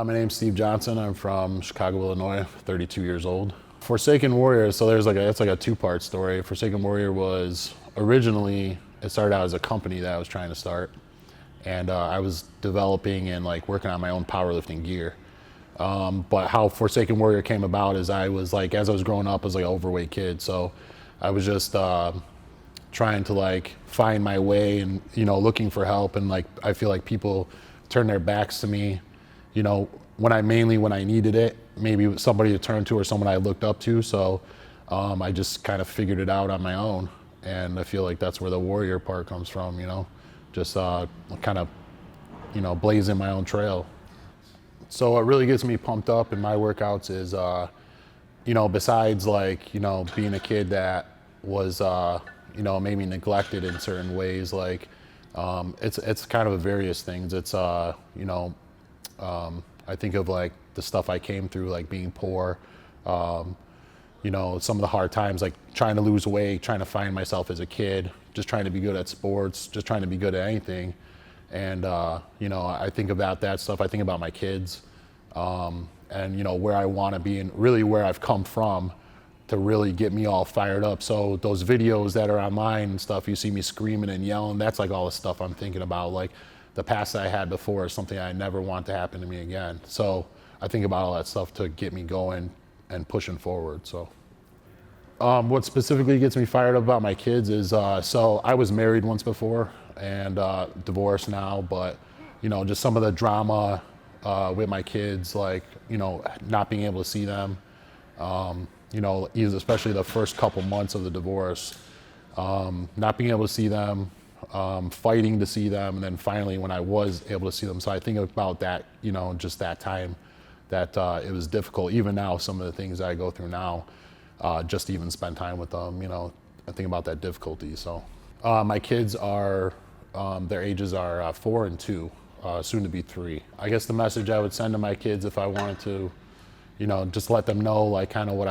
My name's Steve Johnson. I'm from Chicago, Illinois, 32 years old. Forsaken Warrior, so it's like a two-part story. Forsaken Warrior was originally, it started out as a company that I was trying to start. And I was developing and like working on my own powerlifting gear. But how Forsaken Warrior came about is as I was growing up, I was like an overweight kid. So I was just trying to like find my way and, looking for help. And like, I feel like people turn their backs to me, when I needed it, maybe somebody to turn to or someone I looked up to. So I just kind of figured it out on my own. And I feel like that's where the warrior part comes from, just kind of, blazing my own trail. So what really gets me pumped up in my workouts is, besides like, being a kid that was, maybe neglected in certain ways, like it's kind of various things. It's, I think of like the stuff I came through, like being poor, some of the hard times, like trying to lose weight, trying to find myself as a kid, just trying to be good at sports, just trying to be good at anything. And, I think about that stuff. I think about my kids, and, where I want to be and really where I've come from to really get me all fired up. So those videos that are online and stuff, you see me screaming and yelling, that's like all the stuff I'm thinking about. Like the past that I had before is something I never want to happen to me again. So I think about all that stuff to get me going and pushing forward. So what specifically gets me fired up about my kids is, so I was married once before and divorced now, but just some of the drama with my kids, like, not being able to see them, especially the first couple months of the divorce, not being able to see them, fighting to see them, and then finally when I was able to see them. So I think about that, just that time that it was difficult. Even now, some of the things that I go through now, just to even spend time with them, I think about that difficulty. So my kids are, their ages are 4 and 2, soon to be 3. I guess the message I would send to my kids if I wanted to, just let them know like kind of what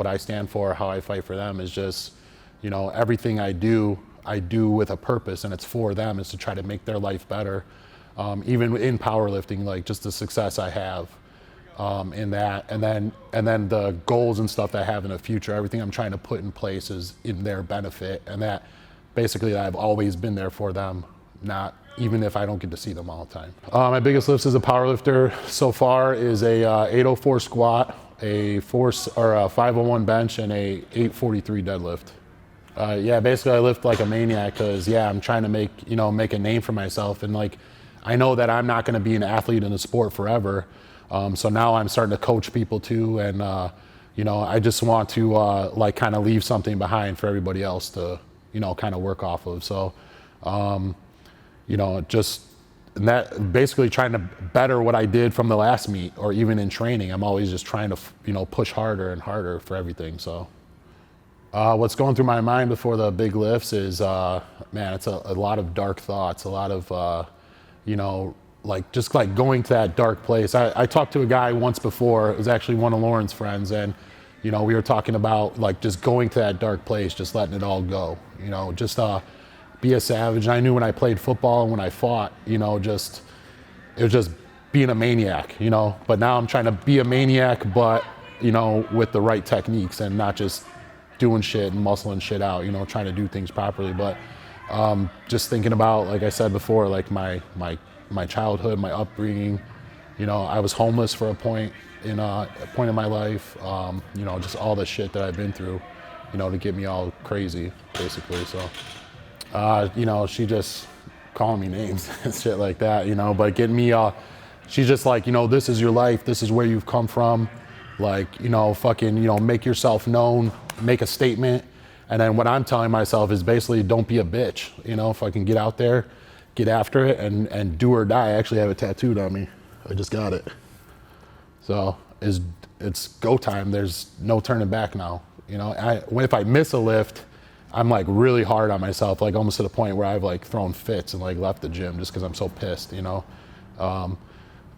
I stand for, how I fight for them is just, everything I do with a purpose, and it's for them, is to try to make their life better. Even in powerlifting, like just the success I have in that, and then the goals and stuff that I have in the future, everything I'm trying to put in place is in their benefit, and that basically I've always been there for them, not even if I don't get to see them all the time. My biggest lifts as a powerlifter so far is a 804 squat, a 501 bench, and a 843 deadlift. Basically I lift like a maniac because I'm trying to make a name for myself, and like I know that I'm not going to be an athlete in the sport forever. So now I'm starting to coach people too, and I just want to like kind of leave something behind for everybody else to kind of work off of. So just that, basically trying to better what I did from the last meet, or even in training. I'm always just trying to push harder and harder for everything. So what's going through my mind before the big lifts is it's a lot of dark thoughts, a lot of like just like going to that dark place. I talked to a guy once before, it was actually one of Lauren's friends, and we were talking about like just going to that dark place, just letting it all go, just be a savage. And I knew when I played football and when I fought, it was just being a maniac, but now I'm trying to be a maniac, but with the right techniques and not just doing shit and muscling shit out, trying to do things properly. But just thinking about, like I said before, like my childhood, my upbringing, I was homeless for a point in my life, just all the shit that I've been through, to get me all crazy, basically. So, she just calling me names and shit like that, but getting me, she's just like, this is your life, this is where you've come from, like, fucking, make yourself known, make a statement. And then what I'm telling myself is basically don't be a bitch, if I can get out there, get after it, and do or die. I actually have it tattooed on me. I just got it. So it's go time. There's no turning back now. If I miss a lift, I'm like really hard on myself, like almost to the point where I've like thrown fits and like left the gym just because I'm so pissed, you know.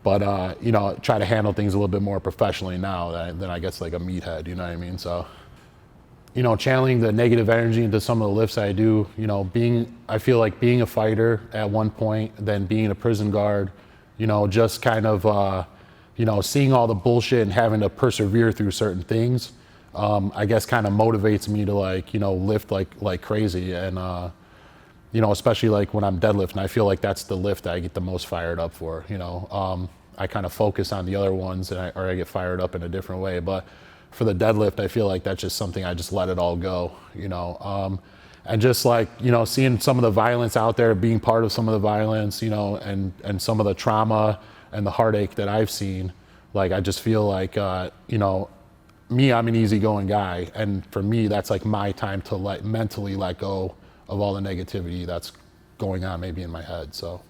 But you know, try to handle things a little bit more professionally now than I guess like a meathead, you know what I mean? So, you know, channeling the negative energy into some of the lifts I do, you know, I feel like being a fighter at one point, then being a prison guard, you know, just kind of, you know, seeing all the bullshit and having to persevere through certain things, I guess kind of motivates me to like, you know, lift like crazy. And, you know, especially like when I'm deadlifting, I feel like that's the lift that I get the most fired up for, you know. I kind of focus on the other ones or I get fired up in a different way. But for the deadlift, I feel like that's just something I just let it all go, you know. And just like, you know, seeing some of the violence out there, being part of some of the violence, you know, and some of the trauma and the heartache that I've seen, like I just feel like, you know, I'm an easygoing guy, and for me, that's like my time to like mentally let go of all the negativity that's going on maybe in my head. So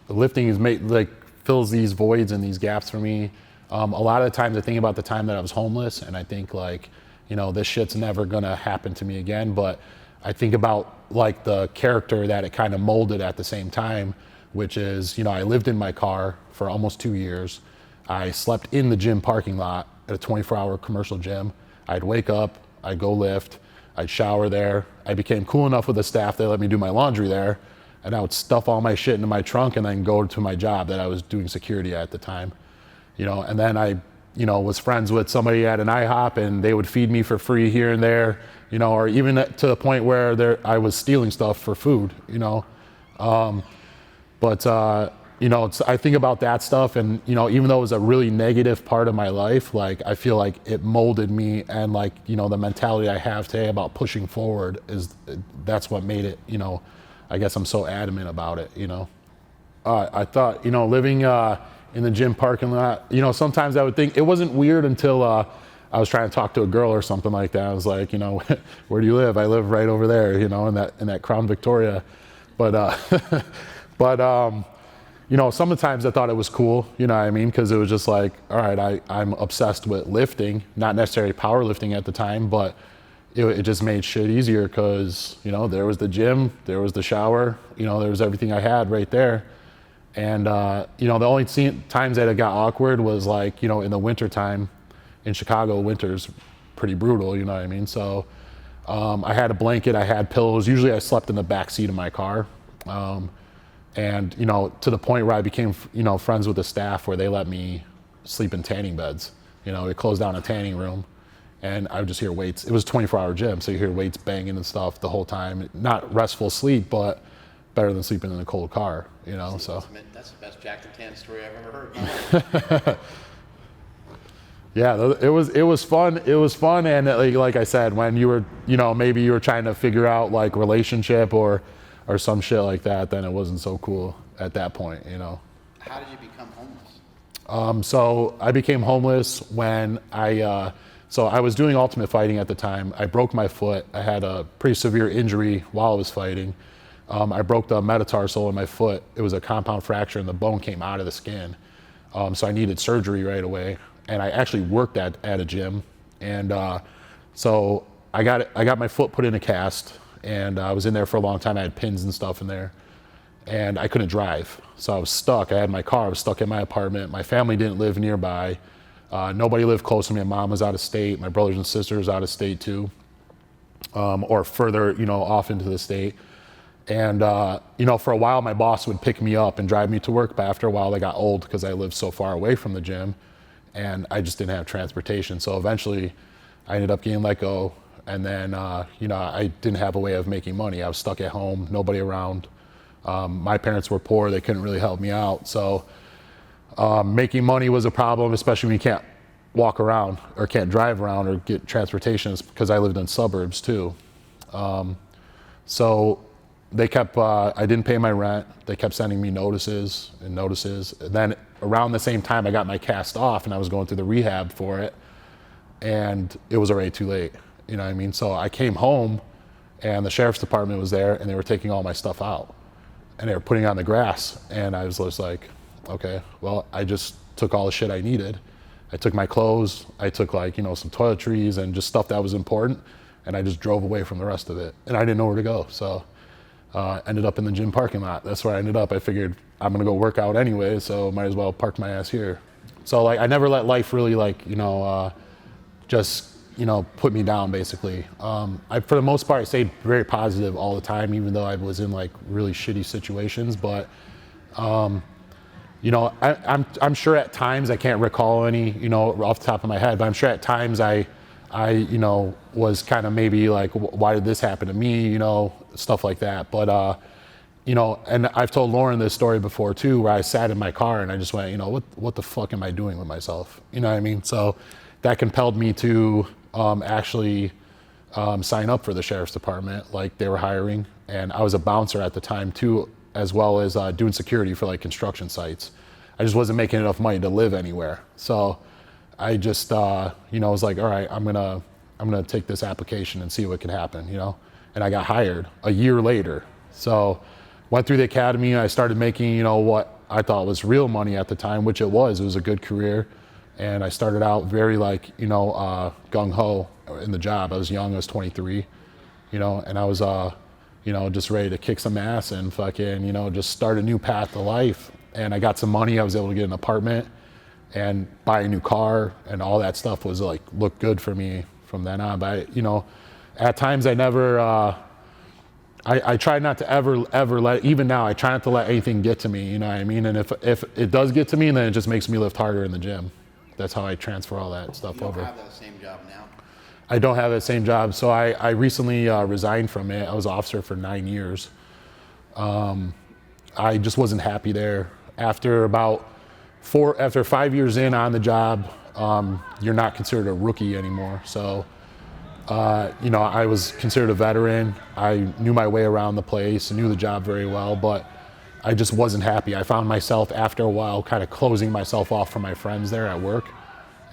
lifting is fills these voids and these gaps for me. A lot of the times I think about the time that I was homeless, and I think like, you know, this shit's never gonna happen to me again. But I think about like the character that it kind of molded at the same time, which is, you know, I lived in my car for almost 2 years. I slept in the gym parking lot at a 24-hour commercial gym. I'd wake up, I'd go lift, I'd shower there. I became cool enough with the staff, they let me do my laundry there, and I would stuff all my shit into my trunk and then go to my job that I was doing security at the time. You know, and then I, you know, was friends with somebody at an IHOP, and they would feed me for free here and there, you know, or even to the point where I was stealing stuff for food, you know. You know, I think about that stuff, and, you know, even though it was a really negative part of my life, like, I feel like it molded me, and like, you know, the mentality I have today about pushing forward that's what made it, you know, I guess I'm so adamant about it, you know. I thought, you know, living in the gym parking lot, you know, sometimes I would think it wasn't weird until I was trying to talk to a girl or something like that. I was like, you know, where do you live? I live right over there, you know, in that Crown Victoria. But you know, sometimes I thought it was cool, you know what I mean? Because it was just like, all right, I'm obsessed with lifting, not necessarily powerlifting at the time, but it just made shit easier because, you know, there was the gym, there was the shower, you know, there was everything I had right there. And, you know, the only times that it got awkward was like, you know, in the winter time. In Chicago, winter's pretty brutal, you know what I mean? So I had a blanket, I had pillows. Usually I slept in the back seat of my car. And, you know, to the point where I became, you know, friends with the staff where they let me sleep in tanning beds. You know, it closed down a tanning room, and I would just hear weights. It was a 24-hour gym, so you hear weights banging and stuff the whole time. Not restful sleep, but better than sleeping in a cold car, you know, so. That's the best Jack the Tan story I've ever heard. Yeah, it was fun. It was fun, and like I said, when you were, you know, maybe you were trying to figure out like relationship or some shit like that, then it wasn't so cool at that point, you know. How did you become homeless? So I became homeless when so I was doing Ultimate Fighting at the time. I broke my foot. I had a pretty severe injury while I was fighting. I broke the metatarsal in my foot. It was a compound fracture, and the bone came out of the skin. So I needed surgery right away. And I actually worked at a gym. And so I got my foot put in a cast, and I was in there for a long time. I had pins and stuff in there, and I couldn't drive. So I was stuck. I had my car. I was stuck in my apartment. My family didn't live nearby. Nobody lived close to me. My mom was out of state. My brothers and sisters out of state too, or further, you know, off into the state. And, you know, for a while, my boss would pick me up and drive me to work, but after a while, they got old because I lived so far away from the gym, and I just didn't have transportation. So eventually, I ended up getting let go, and then, you know, I didn't have a way of making money. I was stuck at home, nobody around. My parents were poor. They couldn't really help me out. So making money was a problem, especially when you can't walk around or can't drive around or get transportation, because I lived in suburbs too. So they kept, I didn't pay my rent. They kept sending me notices and notices. And then around the same time I got my cast off and I was going through the rehab for it, and it was already too late. You know what I mean? So I came home and the sheriff's department was there, and they were taking all my stuff out and they were putting it on the grass. And I was just like, okay, well, I just took all the shit I needed. I took my clothes, I took, like, you know, some toiletries and just stuff that was important, and I just drove away from the rest of it, and I didn't know where to go. So ended up in the gym parking lot. That's where I ended up. I figured I'm gonna go work out anyway, so might as well park my ass here. So like I never let life really like, just, put me down basically. For the most part, I stayed very positive all the time, even though I was in like really shitty situations. But, I'm sure at times, I can't recall any, off the top of my head, but I'm sure at times I was kind of maybe like, why did this happen to me? Stuff like that. But, and I've told Lauren this story before too, where I sat in my car and I just went, what the fuck am I doing with myself? You know what I mean? So that compelled me to actually sign up for the sheriff's department. Like they were hiring, and I was a bouncer at the time too, as well as doing security for like construction sites. I just wasn't making enough money to live anywhere. So I just, was like, all right, I'm gonna take this application and see what can happen, and I got hired a year later. So went through the academy, I started making, what I thought was real money at the time, which it was a good career. And I started out very like, gung-ho in the job. I was young, I was 23, and I was, just ready to kick some ass and fucking, just start a new path to life. And I got some money, I was able to get an apartment and buy a new car, and all that stuff was like, looked good for me from then on. But, at times I never, I try not to ever let, even now, I try not to let anything get to me, you know what I mean? And if it does get to me, then it just makes me lift harder in the gym. That's how I transfer all that stuff over. You don't have that same job now? I don't have that same job. So I recently resigned from it. I was an officer for 9 years. I just wasn't happy there. After 5 years in on the job, you're not considered a rookie anymore. So I was considered a veteran. I knew my way around the place, knew the job very well, but I just wasn't happy. I found myself after a while kind of closing myself off from my friends there at work,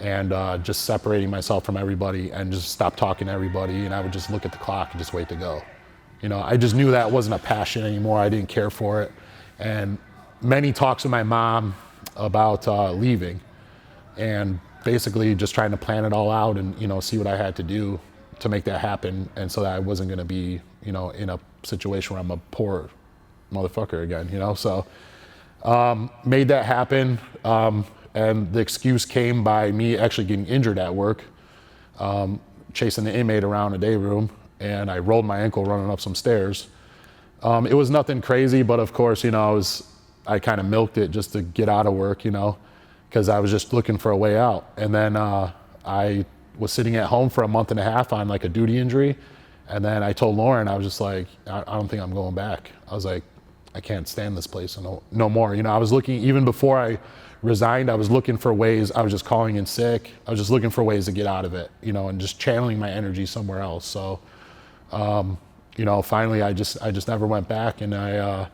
and just separating myself from everybody and just stop talking to everybody. And I would just look at the clock and just wait to go. I just knew that wasn't a passion anymore. I didn't care for it. And many talks with my mom about leaving, and basically just trying to plan it all out and, see what I had to do to make that happen, and so that I wasn't going to be, in a situation where I'm a poor motherfucker again, So made that happen, and the excuse came by me actually getting injured at work, chasing the inmate around a day room, and I rolled my ankle running up some stairs. It was nothing crazy, but of course, I kind of milked it just to get out of work, because I was just looking for a way out. And then I was sitting at home for a month and a half on like a duty injury. And then I told Lauren, I was just like, I don't think I'm going back. I was like, I can't stand this place no more. I was looking, even before I resigned, I was looking for ways. I was just calling in sick. I was just looking for ways to get out of it, and just channeling my energy somewhere else. So, finally I just never went back, and I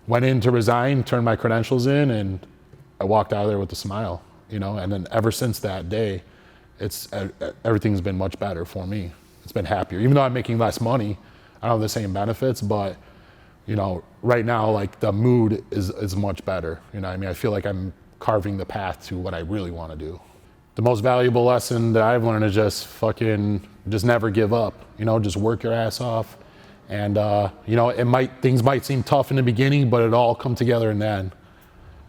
went in to resign, turned my credentials in, and I walked out of there with a smile, and then ever since that day, everything's been much better for me. It's been happier, even though I'm making less money. I don't have the same benefits, but right now, like the mood is much better. I feel like I'm carving the path to what I really want to do. The most valuable lesson that I've learned is just never give up. Just work your ass off, and things might seem tough in the beginning, but it all come together in the end.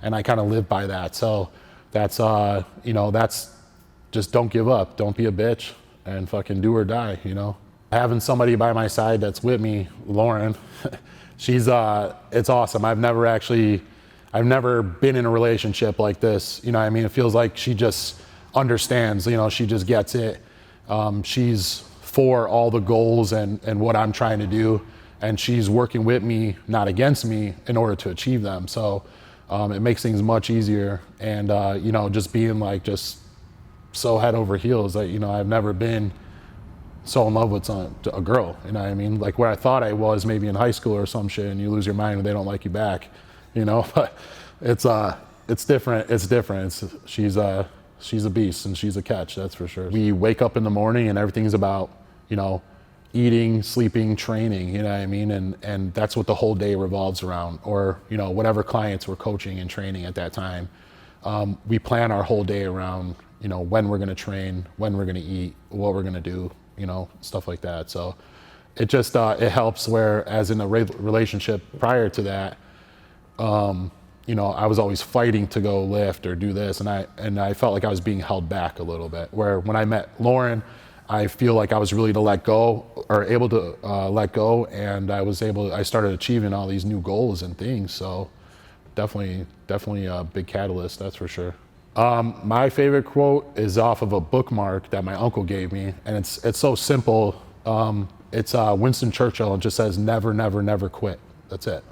And I kind of live by that. So that's just don't give up. Don't be a bitch, and fucking do or die. Having somebody by my side that's with me, Lauren, it's awesome. I've never been in a relationship like this. It feels like she just understands, she just gets it. She's for all the goals and what I'm trying to do, and she's working with me, not against me, in order to achieve them. So it makes things much easier. And just being like just so head over heels that I've never been so in love with a girl. Like where I thought I was maybe in high school or some shit, and you lose your mind when they don't like you back. But it's different. She's a beast, and she's a catch, that's for sure. We wake up in the morning and everything's about eating, sleeping, training, and that's what the whole day revolves around. Or whatever clients we're coaching and training at that time, we plan our whole day around when we're going to train, when we're going to eat, what we're going to do, stuff like that. So it just, it helps, where as in a relationship prior to that, I was always fighting to go lift or do this, and I felt like I was being held back a little bit. Where when I met Lauren, I feel like I was really able to let go, and I started achieving all these new goals and things. So definitely a big catalyst, that's for sure. My favorite quote is off of a bookmark that my uncle gave me, and it's so simple. It's Winston Churchill, and just says, "Never, never, never quit." That's it.